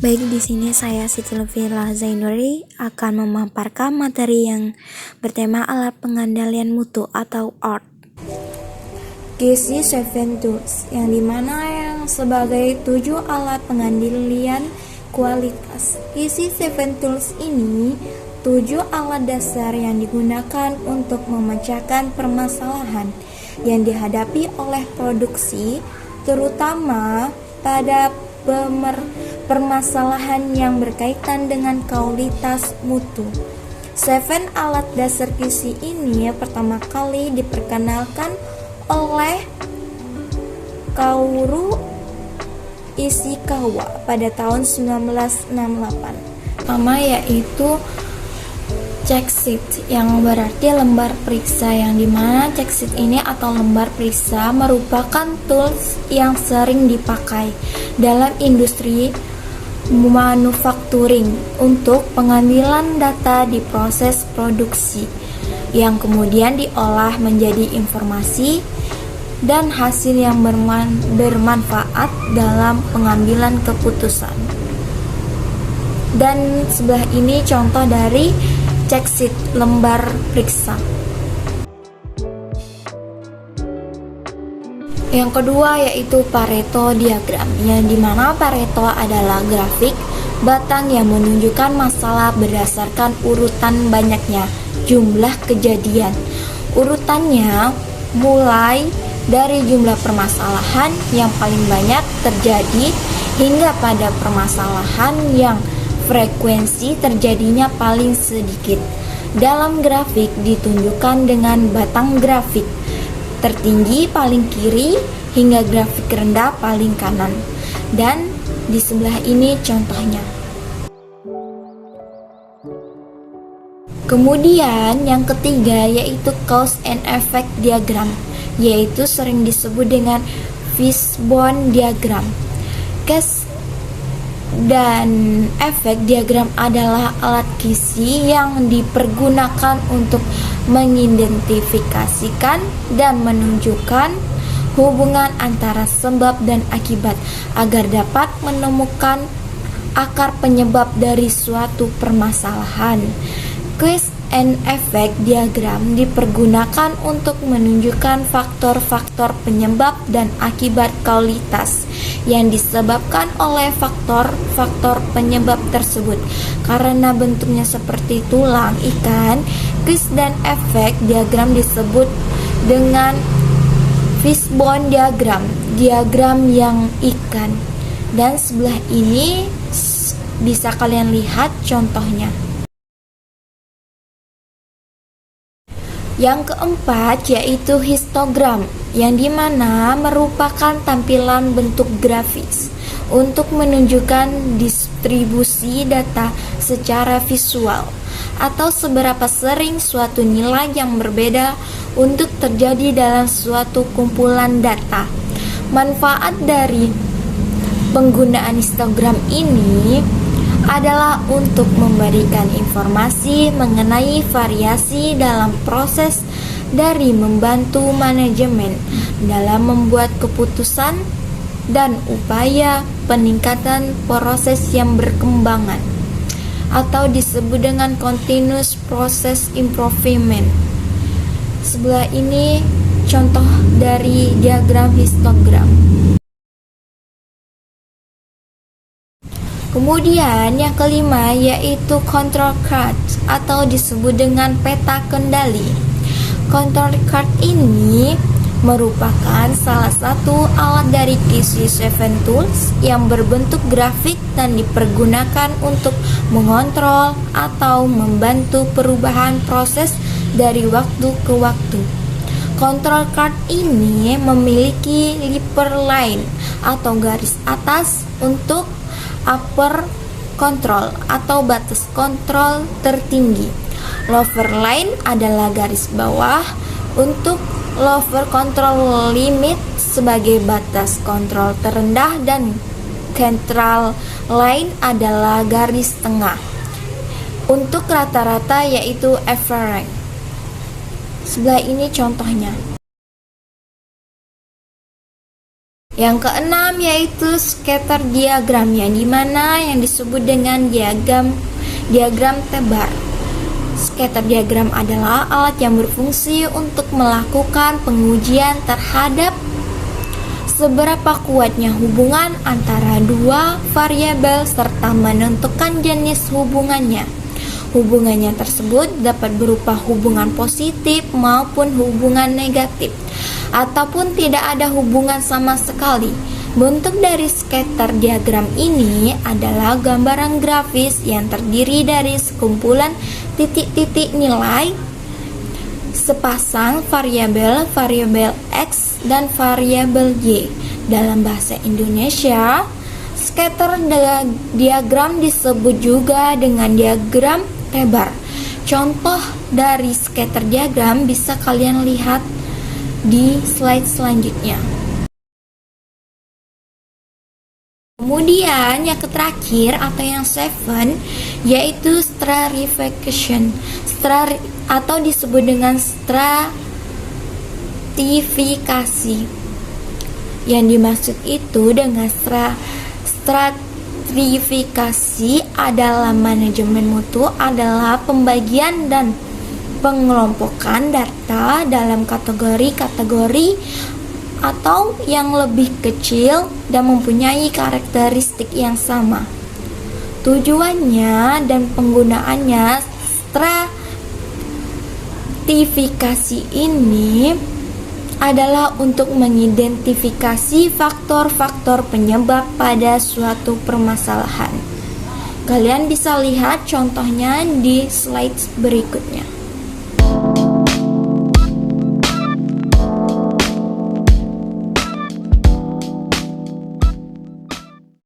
Baik, di sini saya Siti Lufila Zainuri akan memaparkan materi yang bertema alat pengendalian mutu atau ART. QC7 Tools, yang dimana sebagai 7 alat pengendalian kualitas. QC7 Tools ini 7 alat dasar yang digunakan untuk memecahkan permasalahan yang dihadapi oleh produksi, terutama pada permasalahan yang berkaitan dengan kualitas mutu. 7 alat dasar QC ini pertama kali diperkenalkan oleh Kaoru Ishikawa pada tahun 1968. Pertama yaitu check sheet, yang berarti lembar periksa, yang dimana check sheet ini atau lembar periksa merupakan tools yang sering dipakai dalam industri manufacturing untuk pengambilan data di proses produksi yang kemudian diolah menjadi informasi dan hasil yang bermanfaat dalam pengambilan keputusan. Dan sebelah ini contoh dari check sheet, lembar periksa. Yang kedua yaitu Pareto diagram, yang dimana Pareto adalah grafik batang yang menunjukkan masalah berdasarkan urutan banyaknya jumlah kejadian. Urutannya mulai dari jumlah permasalahan yang paling banyak terjadi hingga pada permasalahan yang frekuensi terjadinya paling sedikit. Dalam grafik ditunjukkan dengan batang grafik tertinggi paling kiri hingga grafik rendah paling kanan. Dan di sebelah ini contohnya. Kemudian yang ketiga yaitu cause and effect diagram, yaitu sering disebut dengan fishbone diagram. Cause dan efek diagram adalah alat QC yang dipergunakan untuk mengidentifikasikan dan menunjukkan hubungan antara sebab dan akibat agar dapat menemukan akar penyebab dari suatu permasalahan. Cause and effect diagram dipergunakan untuk menunjukkan faktor-faktor penyebab dan akibat kualitas yang disebabkan oleh faktor-faktor penyebab tersebut. Karena bentuknya seperti tulang ikan, cause dan effect diagram disebut dengan fishbone diagram, diagram yang ikan. Dan sebelah ini bisa kalian lihat contohnya. Yang keempat yaitu histogram, yang dimana merupakan tampilan bentuk grafis untuk menunjukkan distribusi data secara visual atau seberapa sering suatu nilai yang berbeda untuk terjadi dalam suatu kumpulan data. Manfaat dari penggunaan histogram ini adalah untuk memberikan informasi mengenai variasi dalam proses dari membantu manajemen dalam membuat keputusan dan upaya peningkatan proses yang berkembangan atau disebut dengan continuous process improvement. Sebelah ini contoh dari diagram histogram. Kemudian yang kelima yaitu control chart atau disebut dengan peta kendali. Control chart ini merupakan salah satu alat dari QC7 Tools yang berbentuk grafik dan dipergunakan untuk mengontrol atau membantu perubahan proses dari waktu ke waktu. Control chart ini memiliki upper line atau garis atas untuk upper control atau batas kontrol tertinggi. Lower line adalah garis bawah untuk lower control limit sebagai batas kontrol terendah, dan central line adalah garis tengah untuk rata-rata yaitu average. Sebelah ini contohnya. Yang keenam yaitu scatter diagram, yang dimana yang disebut dengan diagram tebar. Scatter diagram adalah alat yang berfungsi untuk melakukan pengujian terhadap seberapa kuatnya hubungan antara dua variabel serta menentukan jenis hubungannya. Hubungannya tersebut dapat berupa hubungan positif maupun hubungan negatif, ataupun tidak ada hubungan sama sekali. Bentuk dari scatter diagram ini adalah gambaran grafis yang terdiri dari sekumpulan titik-titik nilai sepasang variabel X dan variabel Y. Dalam bahasa Indonesia, scatter diagram disebut juga dengan diagram tebar. Contoh dari scatter diagram bisa kalian lihat di slide selanjutnya. Kemudian yang terakhir atau yang 7 yaitu stratification atau disebut dengan stratifikasi. Yang dimaksud itu dengan stratifikasi adalah manajemen mutu adalah pembagian dan pengelompokan data dalam kategori-kategori atau yang lebih kecil dan mempunyai karakteristik yang sama. Tujuannya dan penggunaannya stratifikasi ini adalah untuk mengidentifikasi faktor-faktor penyebab pada suatu permasalahan. Kalian bisa lihat contohnya di slide berikutnya.